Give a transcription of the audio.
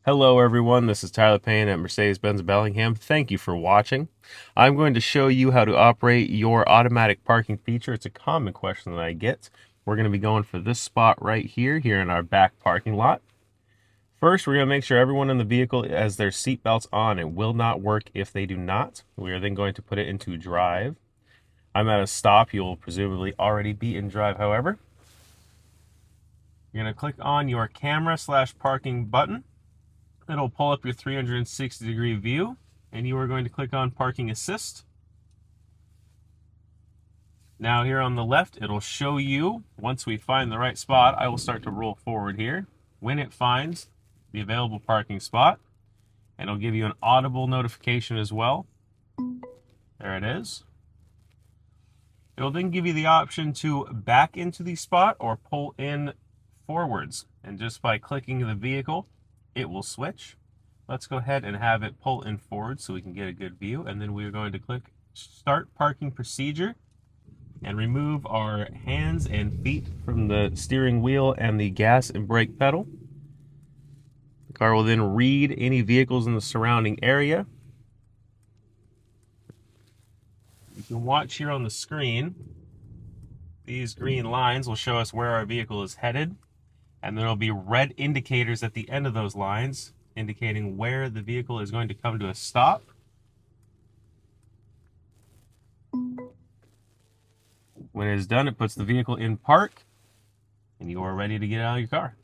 Hello everyone, this is Tyler Payne at Mercedes-Benz of Bellingham. Thank you for watching. I'm going to show you how to operate your automatic parking feature. It's a common question that I get. We're going to be going for this spot right here in our back parking lot. First, we're going to make sure everyone in the vehicle has their seat belts on. It will not work if they do not. We are then going to put it into drive. I'm at a stop. You'll presumably already be in drive, however. You're going to click on your camera/parking button. It'll pull up your 360-degree view, and you are going to click on Parking Assist. Now here on the left, it'll show you, once we find the right spot, I will start to roll forward here. When it finds the available parking spot, and it'll give you an audible notification as well. There it is. It'll then give you the option to back into the spot or pull in forwards. And just by clicking the vehicle, it will switch. Let's go ahead and have it pull in forward so we can get a good view. And then we're going to click Start Parking Procedure and remove our hands and feet from the steering wheel and the gas and brake pedal. The car will then read any vehicles in the surrounding area. You can watch here on the screen. These green lines will show us where our vehicle is headed. And there will be red indicators at the end of those lines indicating where the vehicle is going to come to a stop. When it is done, it puts the vehicle in park, and you are ready to get out of your car.